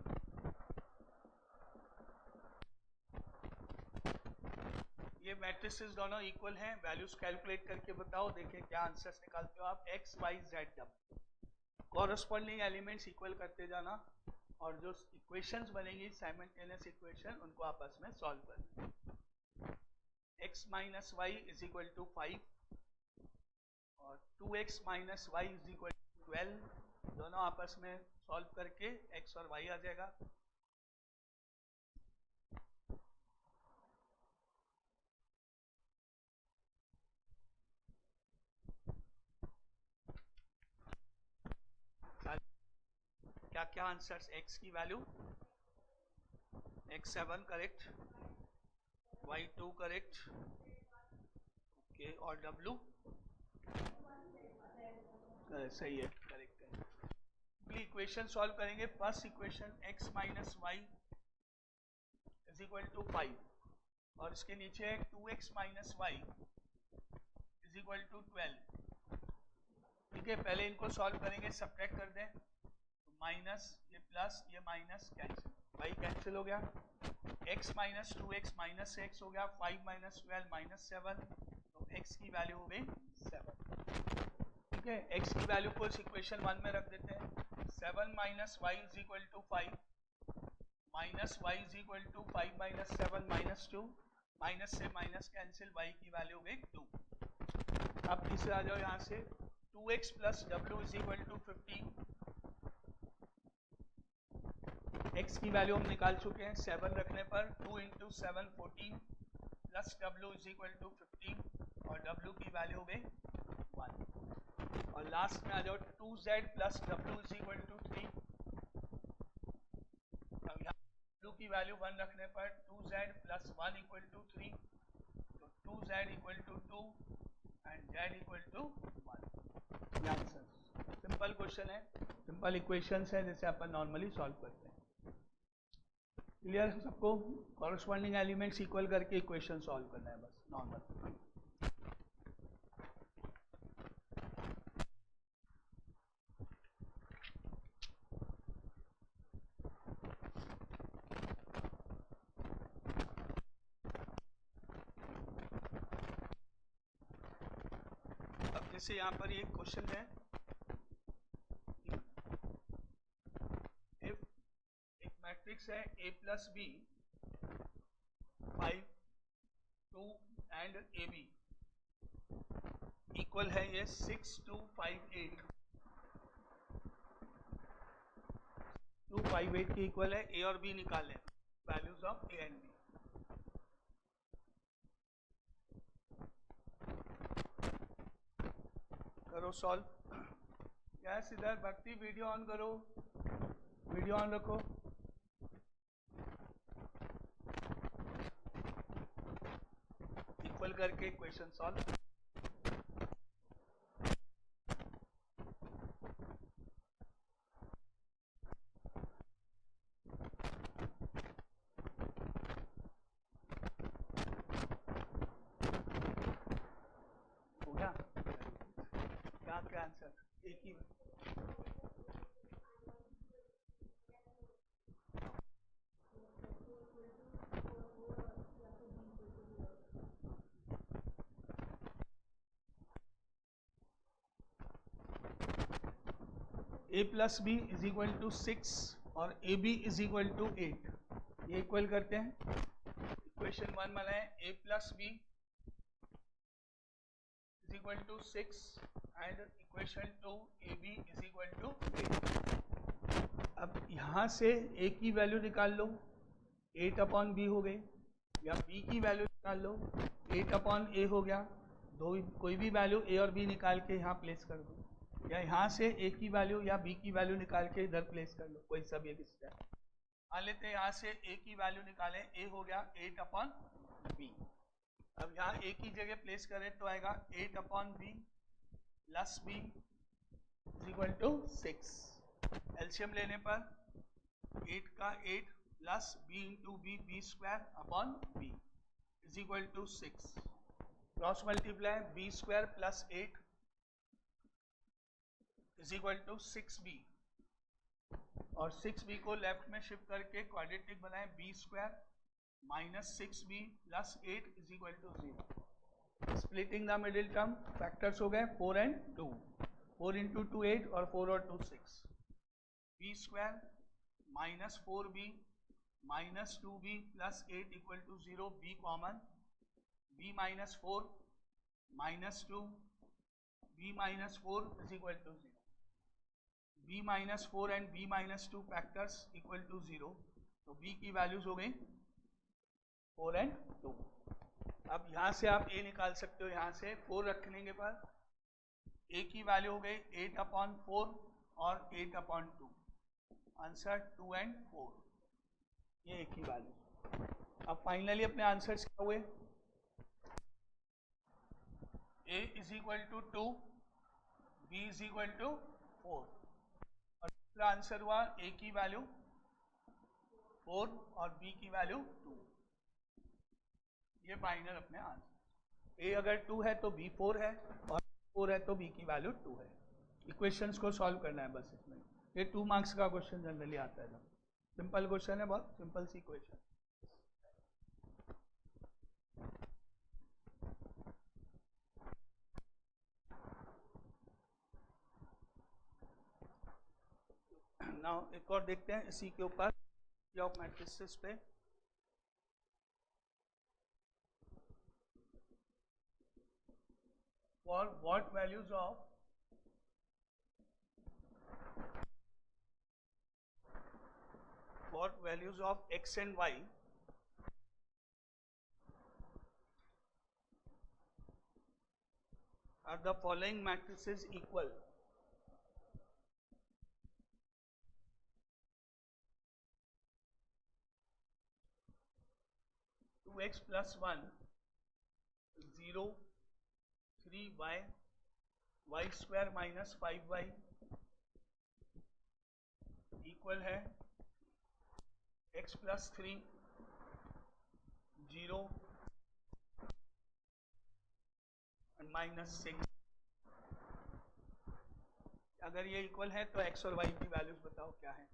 ये matrices दोनों equal हैं. वैल्यूज कैलकुलेट करके बताओ, देखें क्या आंसर्स निकालते हो आप. x y z w, corresponding elements equal करते जाना, और जो इक्वेशंस बनेंगी साइमल्टेनियस इक्वेशन, उनको आपस में सॉल्व करना. x minus Y is equal to 5 और 2x minus Y is equal to 12. दोनों आपस में सॉल्व करके x और y आ जाएगा. क्या क्या आंसर्स? x की value x7 correct, y2 correct, okay, और w सही है, करेक्ट है. इक्वेशन सॉल्व करेंगे. First equation x minus Y is equal to 5, और इसके नीचे है 2x minus Y is equal to 12. ठीक है, पहले इनको सॉल्व करेंगे, सब्ट्रैक्ट कर दें, माइनस ये प्लस ये माइनस कैंसिल, y कैंसिल हो गया. x minus 2x minus x हो गया, 5 माइनस 12 माइनस 7, तो x की वैल्यू हो गई 7. ठीक है, x की वैल्यू को इस इक्वेशन 1 में रख देते हैं. 7 minus Y is equal to 5, minus Y is equal to 5 minus 7 minus 2, minus से माइनस कैंसिल, y की वैल्यू हो गई 2. अब तीसरे आ जाओ यहाँ से. 2x plus w is equal to 15. x की वैल्यू हम निकाल चुके हैं. 7 रखने पर 2 into 7 14 plus w is equal to 15, और w की वैल्यू हो गई 1. और लास्ट में आ जाओ 2z plus w is equal to 3. अब यहाँ w की वैल्यू 1 रखने पर 2z प्लस 1 इक्वल टू 3, तो 2z equal to 2 and z equal to 1। ये आंसर सिंपल क्वेश्चन है, सिंपल इक्वेशंस है जैसे अपन नॉर्मली सॉल्व करते हैं। क्लियर सबको? कॉरस्पॉन्डिंग एलिमेंट्स इक्वल करके इक्वेशन सॉल्व करना है बस नॉर्मल। जैसे यहाँ पर एक क्वेश्चन है, इफ एक मैट्रिक्स है a plus B 5 2 and A B equal है ये 6 2 5 8, 2 5 8 के इक्वल है। ए और बी निकालें values of A and B. करो सॉल्व। क्या सिद्धार्थ भक्ति वीडियो ऑन करो, वीडियो ऑन रखो। इक्वल करके क्वेश्चन सॉल्व। हो गया? क्या आंसर? एक ही a plus B is equal to 6 और A B is equal to 8, ये इक्वल करते हैं। इक्वेशन 1 बनाए, a plus B is equal to 6 and equation 2 A B is equal to 8। अब यहाँ से a की वैल्यू निकाल लो, 8 अपॉन बी हो गई, या b की वैल्यू निकाल लो, 8 अपॉन ए हो गया। दो कोई भी वैल्यू a और b निकाल के यहाँ प्लेस कर दो, या यहाँ से a की वैल्यू या b की वैल्यू निकाल के इधर प्लेस कर लो, कोई सा भी एक स्टेप। मान लेते हैं यहाँ से a की वैल्यू निकालें, a हो गया 8 अपॉन b। अब यहाँ a की जगह प्लेस करें तो आएगा 8 upon b plus b is equal to 6। LCM लेने पर 8 का 8 plus b into B square upon b is equal to 6। Cross multiply b square plus 8 is equal to 6b, और 6b को लेफ्ट में शिफ्ट करके क्वाड्रेटिक बनाए, b square minus 6b plus 8 is equal to 0। Splitting the middle term, factors हो गए 4 and 2, 4 into 2 8 और 4 और 2 6। b square minus 4b minus 2b plus 8 equal to 0, b common, b minus 4 minus 2 b minus 4 is equal to 0। b minus 4 and b minus 2 factors equal to 0, तो b की values हो गई 4 and 2। अब यहाँ से आप a निकाल सकते हो, यहाँ से 4 रखने के बाद a की वैल्यू हो गई 8 अपॉन 4 और 8 अपॉन 2, आंसर 2 एंड 4, ये एक ही वैल्यू। अब फाइनली अपने आंसर्स क्या हुए? a is equal to 2, b is equal to 4, और दूसरा आंसर हुआ a की वैल्यू 4 और b की वैल्यू 2। ये फाइनल अपने आंसर। a अगर 2 है तो b 4 है, और 4 है तो b की वैल्यू 2 है। इक्वेशंस को सॉल्व करना है बस इसमें। ये 2 मार्क्स का क्वेश्चन जनरली आता है, सिंपल क्वेश्चन है, बहुत सिंपल सी इक्वेशन। नाउ एक और देखते हैं इसी के ऊपर ऑफ मैट्रिसेस पे। For what values of x and y are the following matrices equal? 2x + 1 0 3y y² - 5y equal है x + 3 0 -6। अगर ये इक्वल है तो x और y की वैल्यूज बताओ क्या है।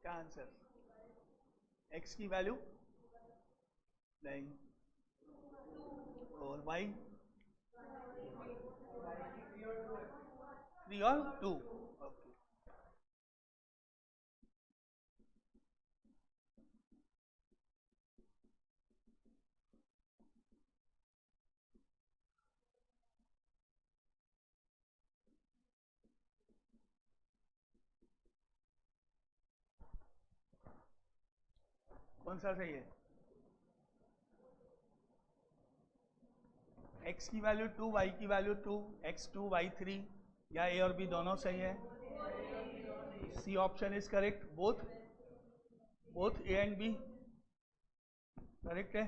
क्या आंसर? x की वैल्यू नहीं, और y 3 और 2। ओके, कौन सा सही है? x की वैल्यू 2, y की वैल्यू 2, x2 y3, या a और b दोनों सही है? C option is correct. Both a and b correct है?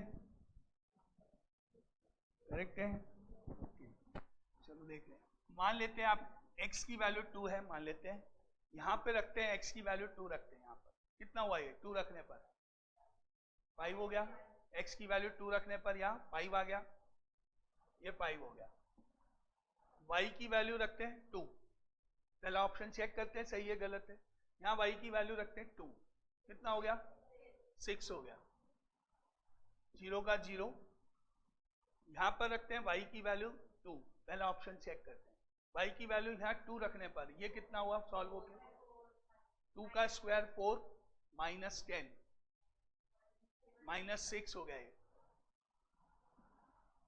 करेक्ट है। चलो देख लें। मान लेते हैं आप x की वैल्यू 2 है, मान लेते हैं, यहाँ पे रखते हैं x की वैल्यू 2 रखते हैं। यहाँ पर कितना हुआ ये 2 रखने पर? 5 हो गया। x की वैल्यू 2 रखने पर यहाँ 5 आ गया, ये 5 हो गया। y की वैल्यू रखते हैं 2, पहला ऑप्शन चेक करते हैं सही है गलत है। यहाँ y की वैल्यू रखते हैं 2, कितना हो गया? 6 हो गया। 0 का 0, यहाँ पर रखते हैं y की वैल्यू 2, पहला ऑप्शन चेक करते हैं। y की वैल्यू यहाँ 2 रखने पर ये कितना हुआ सॉल्व होके? 2 का स्क्वायर 4 -10 -6 हो गया। ये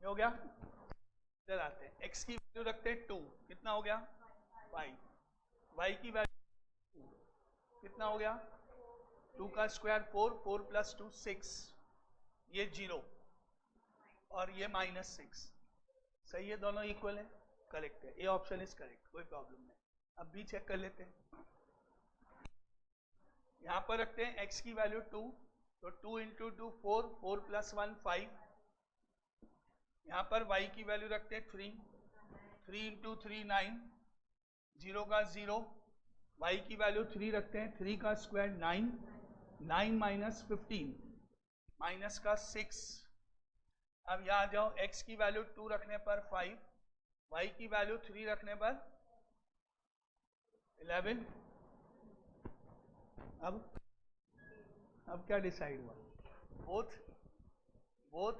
हो गया। इधर आते हैं, x की वैल्यू रखते हैं 2, कितना हो गया? 5। y की वैल्यू कितना हो गया? 2 का स्क्वायर 4, 4 + 2 6, ये 0 और ये -6। सही है, दोनों इक्वल है, करेक्ट है। ए ऑप्शन इज करेक्ट, कोई प्रॉब्लम नहीं। अब भी चेक कर लेते हैं। यहाँ पर रखते हैं x की वैल्यू 2, तो 2 × 2 4, 4 + 1 5। यहाँ पर y की वैल्यू रखते हैं 3, 3 × 3 9, 0 का 0, y की वैल्यू 3 रखते हैं, 3 का स्क्वायर 9, 9 - 15 माइनस का 6। अब यहाँ जाओ, x की वैल्यू 2 रखने पर 5, y की वैल्यू 3 रखने पर 11। अब क्या डिसाइड हुआ? बोथ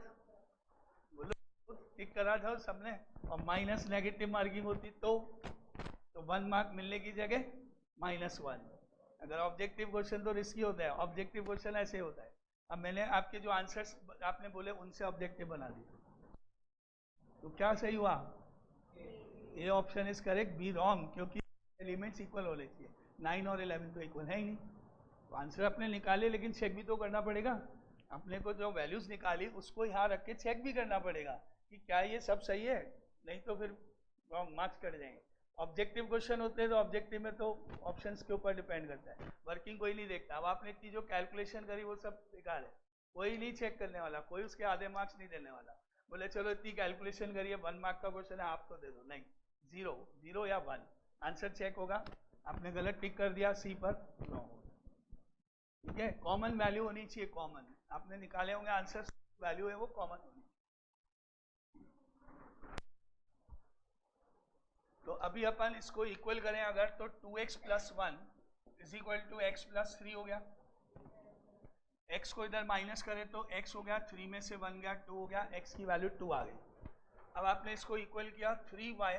बोलो, टिक करा था सबने, और माइनस नेगेटिव मार्किंग होती तो 1 मार्क मिलने की जगह -1। अगर ऑब्जेक्टिव क्वेश्चन तो रिस्की होता है, ऑब्जेक्टिव क्वेश्चन ऐसे होता है। अब मैंने आपके जो आंसर्स आपने बोले उनसे ऑब्जेक्टिव बना दिए, तो क्या सही हुआ? A option is correct, be wrong, क्योंकि एलिमेंट्स इक्वल होने चाहिए। 9 और 11 तो इक्वल है ही नहीं। तो आंसर अपने निकाले, लेकिन चेक भी तो करना पड़ेगा। अपने को जो वैल्यूज निकाली उसको यहाँ रख के चेक भी करना पड़ेगा कि क्या ये सब सही है, नहीं तो फिर रॉन्ग मार्क्स कट जाएंगे। ऑब्जेक्टिव क्वेश्चन होते हैं तो ऑब्जेक्टिव में तो ऑप्शंस के ऊपर डिपेंड करता है, वर्किंग कोई नहीं देखता। अब आपने इतनी जो कैलकुलेशन करी वो सब बेकार है, कोई नहीं चेक करने वाला, कोई उसके आधे मार्क्स नहीं देने वाला। बोले चलो इतनी कैलकुलेशन करिए, 1 मार्क का क्वेश्चन है आप तो दे दो, नहीं, 0 0 या 1 आंसर चेक होगा। आपने गलत टिक कर दिया सी पर, रॉन्ग होगा। ठीक है, कॉमन वैल्यू होनी चाहिए, कॉमन आपने निकाले होंगे आंसर, वैल्यू है वो कॉमन होनी। तो अभी अपन इसको इक्वल करें अगर, तो 2x + 1 = x + 3 हो गया। x को इधर माइनस करें तो x हो गया 3 में से 1 गया 2 हो गया, x की वैल्यू 2 आ गई। अब आपने इसको इक्वल किया 3y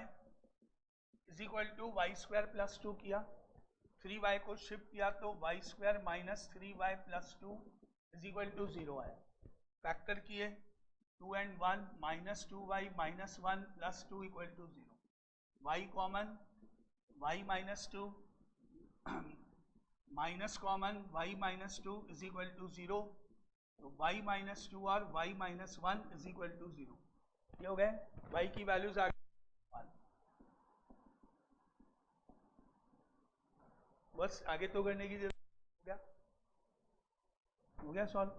is equal to Y square plus 2 किया, 3y को शिफ्ट किया तो Y square minus 3y plus 2 is equal to 0 आया। फैक्टर किए 2 and 1 minus 2y minus 1 plus 2 equal to 0, y common y minus 2 minus common y minus 2 is equal to 0, तो y minus 2 और y minus 1 is equal to 0। ये हो गए y की values आ गई 1। बस आगे तो करने की जरूरत हो गया सॉल्व।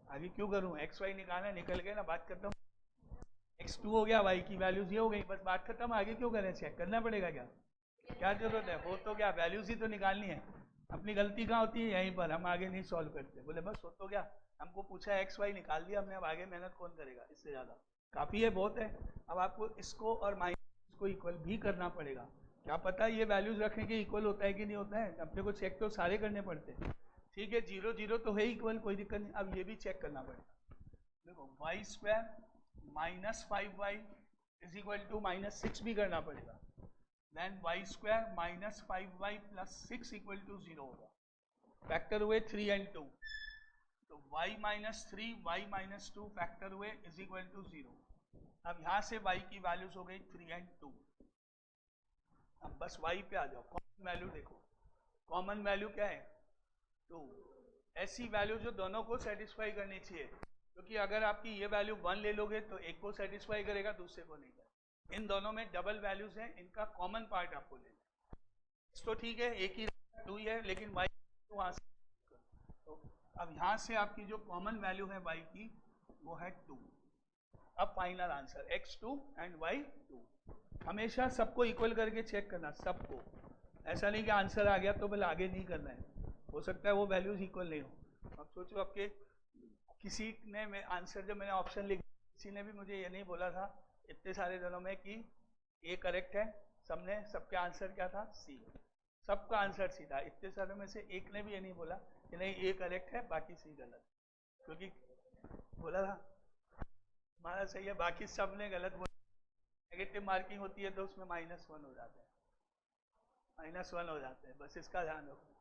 आगे क्यों करूं, एक्स वाई निकालना, निकल गए ना, बात खत्म। x2 हो गया, y की वैल्यूज ये हो गई, बस बात खत्म। आगे क्यों करें, चेक करना पड़ेगा क्या, क्या जरूरत है, हो तो क्या, वैल्यूज ही तो निकालनी है। अपनी गलती कहाँ होती है, यहीं पर, हम आगे नहीं सॉल्व करते। बोले बस हो तो क्या, हमको पूछा एक्स वाई निकाल दिया हमने, अब आगे मेहनत कौन करेगा, इससे ज़्यादा काफ़ी है, बहुत है। अब आपको इसको और माइनस को इक्वल भी करना पड़ेगा। क्या पता ये वैल्यूज रखने के इक्वल होता है कि नहीं होता है, अपने को चेक तो सारे करने पड़ते हैं। ठीक है, 0 0 तो है इक्वल, कोई दिक्कत नहीं। अब ये भी चेक करना पड़ेगा। देखो Y square minus 5y is equal to minus 6 भी करना पड़ेगा। Then Y square minus 5y plus 6 equal to 0 होगा। फैक्टर हुए 3 and 2, तो y minus 3 y minus 2 factor हुए इज इक्वल टू 0। अब यहाँ से y की वैल्यूज हो गई 3 and 2। अब बस y पे आ जाओ, कॉमन वैल्यू देखो, कॉमन वैल्यू क्या है 2। ऐसी वैल्यू जो दोनों को सेटिस्फाई करनी चाहिए, क्योंकि अगर आपकी ये वैल्यू 1 ले लोगे तो एक को सेटिस्फाई करेगा, दूसरे को नहीं करेगा। इन दोनों में डबल वैल्यूज हैं, इनका कॉमन पार्ट आपको लेना है। तो ठीक है, एक ही 2 ही है, लेकिन y तो वहाँ से, तो अब यहाँ से आपकी जो कॉमन वैल्यू है y की वो है 2। अब final answer x2 and y2। हमेशा सबको इक्वल करके चेक करना, सबको, ऐसा नहीं कि आंसर आ गया तो बोले आगे नहीं करना है, हो सकता है वो वैल्यूज इक्वल नहीं हो। अब सोचो आपके किसी ने आंसर, जब मैंने ऑप्शन लिखा, किसी ने भी मुझे ये नहीं बोला था इतने सारे दिनों में कि ए करेक्ट है, सबके आंसर क्या था, सी। सबका आंसर सी था, इतने सारे में से एक ने भी ये नहीं बोला कि नहीं ए करेक्ट है बाकी सी गलत, क्योंकि बोला था हमारा सही है, बाकी सब ने गलत बोला। नेगेटिव मार्किंग होती है तो उसमें -1 हो जाते हैं, -1 हो जाते हैं, बस इसका ध्यान रखो।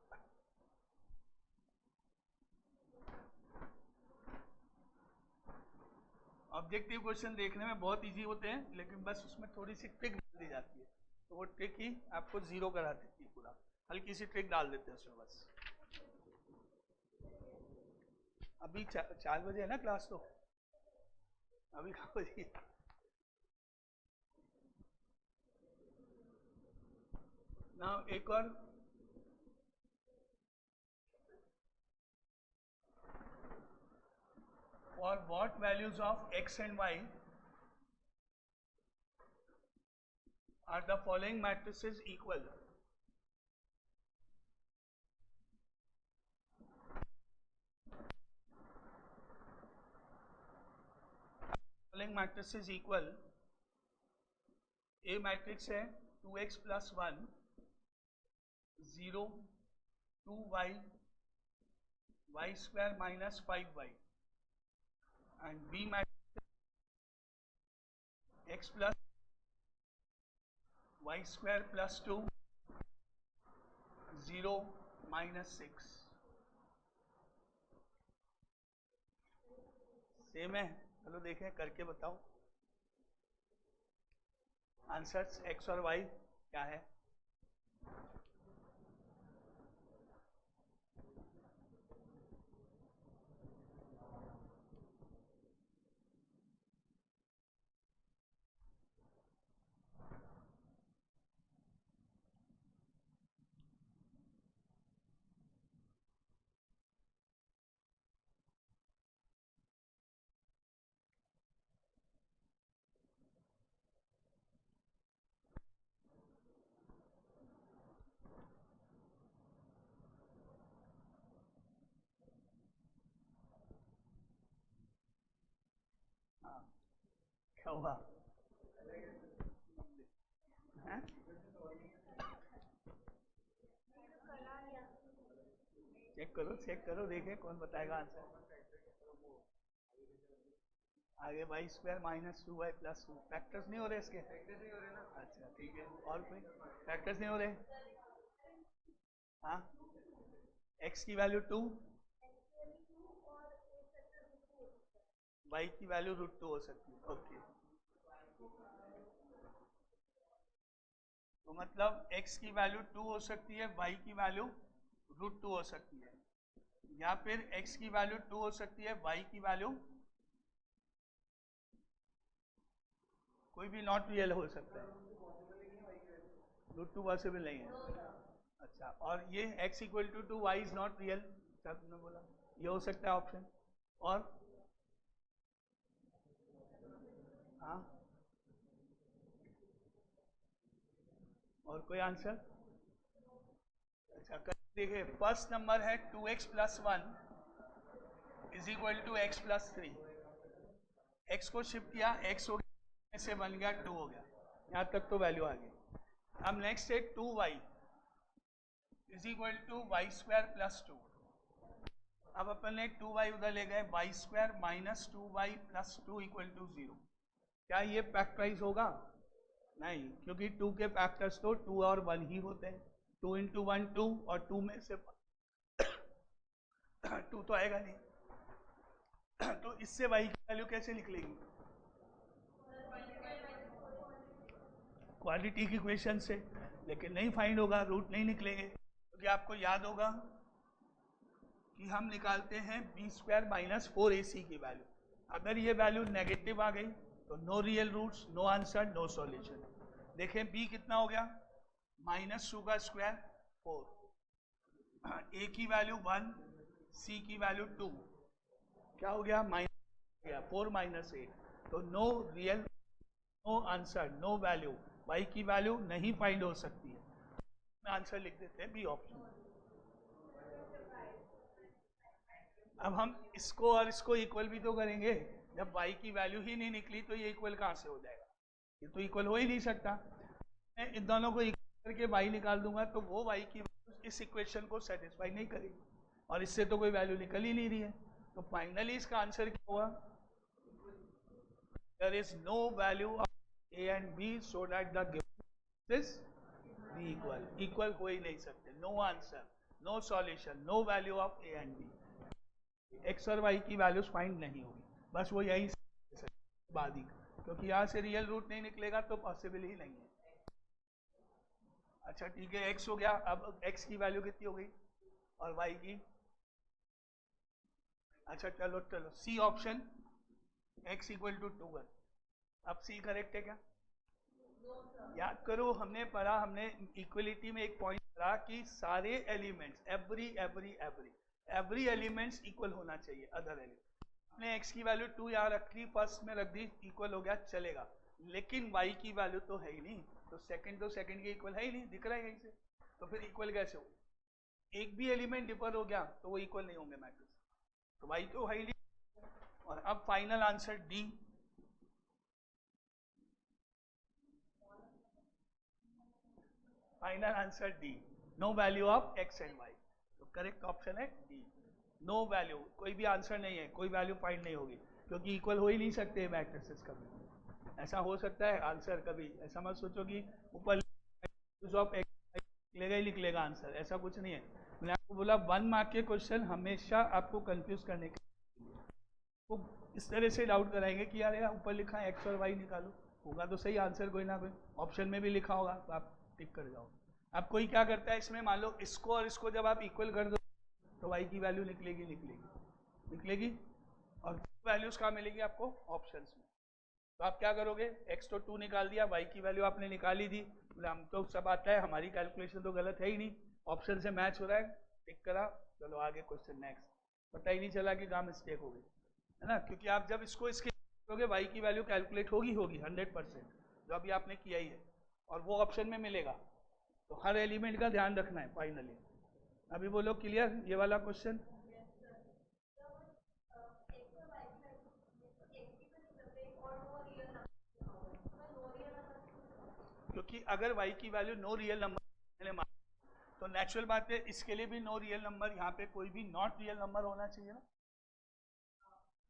ऑब्जेक्टिव क्वेश्चन देखने में बहुत इजी होते हैं, लेकिन बस उसमें थोड़ी सी ट्रिक डाल दी जाती है, तो वो ट्रिक ही आपको 0 करा देती है पूरा। हल्की सी ट्रिक डाल देते हैं उसमें बस। अभी 4 बजे है ना क्लास, तो अभी कहाँ बजी, ना एक और for what values of x and y are the following matrices equal? Following matrices equal, A matrix है 2x plus 1 0 2y y square minus 5y, and B matrix x plus y square plus 2 0 minus 6। Same है, चलो देखें करके बताओ answers x और y क्या है। क्या हुआ, चेक करो देखें कौन बताएगा आंसर। आगे Y square minus 2y plus 2 factors नहीं हो रहे इसके? अच्छा ठीक है, और कोई फैक्टर्स नहीं हो रहे? हाँ, x की वैल्यू 2, y की वैल्यू √2 हो सकती है। ओके, तो मतलब x की वैल्यू 2 हो सकती है, y की वैल्यू √2 हो सकती है, या फिर x की वैल्यू 2 हो सकती है, y की वैल्यू कोई भी नॉट रियल हो सकता है, √2 पॉसिबल नहीं है। अच्छा, और ये x equal to 2 y is not real, तुमने बोला ये हो सकता है ऑप्शन। और हाँ, और कोई आंसर? अच्छा देखिए, फर्स्ट नंबर है 2x plus 1 is equal to x plus 3। x को शिफ्ट किया, x हो गया से बन गया 2 हो गया, यहाँ तक तो वैल्यू आ गई। अब नेक्स्ट है 2y is equal to Y square plus 2। अब अपन ने 2y उधर ले गए, Y square minus 2y plus 2 equal to 0। क्या ये फैक्टराइज होगा? नहीं, क्योंकि 2 के फैक्टर्स तो 2 और 1 ही होते हैं। 2 इंटू 1 2, और 2 में से 2 तो आएगा नहीं। तो इससे y की वैल्यू कैसे निकलेगी? क्वालिटी की इक्वेशन से, लेकिन नहीं फाइंड होगा, रूट नहीं निकलेंगे, क्योंकि आपको याद होगा कि हम निकालते हैं बी स्क्वायर माइनस 4ac की वैल्यू। अगर ये वैल्यू नेगेटिव आ गई तो no real roots, no answer, no solution. देखें b कितना हो गया, -2 का स्क्वायर 4, a की वैल्यू 1, c की वैल्यू 2, क्या हो गया, -4 माइनस 8। तो no real, no answer, no value, y की वैल्यू नहीं फाइंड हो सकती है। आंसर लिख देते हैं बी ऑप्शन। अब हम इसको और इसको इक्वल भी तो करेंगे। जब y की वैल्यू ही नहीं निकली तो ये इक्वल कहाँ से हो जाएगा? ये तो इक्वल हो ही नहीं सकता। मैं इन दोनों को इक्वल करके y निकाल दूंगा तो वो y की वैल्यू इस इक्वेशन को सेटिस्फाई नहीं करेगी, और इससे तो कोई वैल्यू निकल ही नहीं रही है। तो फाइनली इसका आंसर क्या हुआ? There is no value of a and b so that the given is be equal. Equal हो ही नहीं सकते, no answer, no solution, no value of a and b। x और y की वैल्यूज फाइंड नहीं होगी, बस वो यही बाद ही, क्योंकि यहाँ से रियल रूट नहीं निकलेगा तो पॉसिबल ही नहीं है। अच्छा ठीक है, x हो गया। अब x की वैल्यू कितनी हो गई और y की? अच्छा चलो चलो, C option, x equal to 2 1। अब सी करेक्ट है क्या? याद करो, हमने पढ़ा, हमने इक्वलिटी में एक पॉइंट पढ़ा कि सारे एलिमेंट्स, एवरी एलिमेंट्स इक्वल होना चाहिए अदर एलिमेंट। आपने x की वैल्यू 2 यहाँ रख ली, फर्स्ट में रख दी, इक्वल हो गया, चलेगा। लेकिन y की वैल्यू तो है ही नहीं, तो सेकंड के इक्वल है ही नहीं, दिख रहा है यहीं से, तो फिर इक्वल कैसे हो? एक भी एलिमेंट डिफर हो गया तो वो इक्वल नहीं होंगे मैट्रिक्स, तो y तो है ही नहीं। और अब final answer D. Final answer D, no value of x and y। तो करेक्ट ऑप्शन है डी, नो वैल्यू। कोई भी आंसर नहीं है, कोई वैल्यू फाइंड नहीं होगी, क्योंकि इक्वल हो ही नहीं सकते मैट्रिसेस कभी। ऐसा हो सकता है आंसर कभी, ऐसा मत सोचो कि ऊपर ऑफ x लिखलेगा ही लिखलेगा आंसर, ऐसा कुछ नहीं है। मैंने आपको बोला 1 मार्क के क्वेश्चन हमेशा आपको कंफ्यूज करने के, वो इस तरह से डाउट कराएंगे कि यार ऊपर लिखा है x और y निकालो, होगा तो सही आंसर कोई ना कोई, ऑप्शन में भी लिखा होगा तो आप टिक कर जाओ। अब कोई क्या करता है इसमें, मान लो इसको और इसको जब आप इक्वल कर दो तो y की वैल्यू निकलेगी, और वैल्यूज कहाँ मिलेगी आपको? ऑप्शंस में। तो आप क्या करोगे, x तो 2 निकाल दिया, y की वैल्यू आपने निकाल ही दी, बोले हम तो सब आता है, हमारी कैलकुलेशन तो गलत है ही नहीं, ऑप्शन से मैच हो रहा है, टिक करा, चलो आगे क्वेश्चन नेक्स्ट। पता ही नहीं चला कि कहाँ मिस्टेक हो गई, है ना? क्योंकि आप जब इसको इसके करोगे y की वैल्यू कैलकुलेट होगी 100%, जो अभी आपने किया ही है, और वो ऑप्शन में मिलेगा। तो हर एलिमेंट का ध्यान रखना है फाइनली। अभी बोलो क्लियर ये वाला क्वेश्चन? क्योंकि अगर y की वैल्यू नो रियल नंबर तो नेचुरल बात है इसके लिए भी नो रियल नंबर, यहाँ पे कोई भी नॉट रियल नंबर होना चाहिए ना।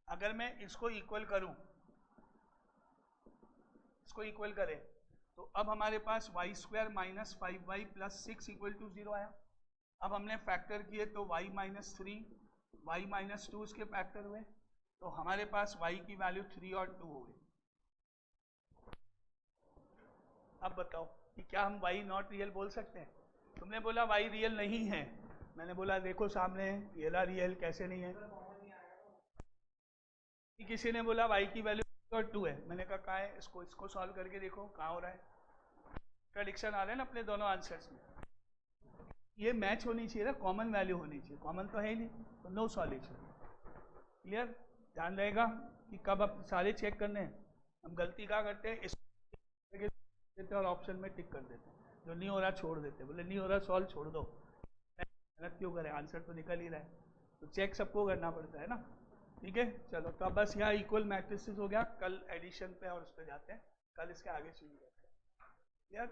अगर मैं इसको इक्वल करूं, इसको इक्वल करें तो अब हमारे पास Y square minus 5y plus 6 equal to 0 आया। अब हमने फैक्टर किए तो y माइनस 3, y माइनस 2 इसके फैक्टर हुए, तो हमारे पास y की वैल्यू 3 और 2 हो गई। अब बताओ कि क्या हम y नॉट रियल बोल सकते हैं? तुमने बोला y रियल नहीं है, मैंने बोला देखो सामने ये ला रियल, कैसे नहीं है? किसी ने बोला y की वैल्यू 3 और 2 है, मैंने कहा कहाँ है, इसको सॉल्व करके देखो कहाँ हो रहा है। प्रेडिक्शन आ रहे हैं ना अपने दोनों आंसर्स में, ये मैच होनी चाहिए ना, कॉमन वैल्यू होनी चाहिए, कॉमन तो है ही नहीं, तो नो सॉल्यूशन। क्लियर? ध्यान रहेगा कि कब आप सारे चेक करने हैं। हम गलती क्या करते हैं, इस देते और ऑप्शन में टिक कर देते हैं, जो नहीं हो रहा छोड़ देते, बोले नहीं हो रहा सॉल्व छोड़ दो, मेहनत क्यों करें, आंसर तो निकल ही रहा है, तो चेक सबको करना पड़ता है ना। ठीक है, चलो तो अब बस यहाँ इक्वल मैट्रिसेस हो गया, कल एडिशन पे और उस पर जाते हैं, कल इसके आगे शुरू करते हैं। क्लियर?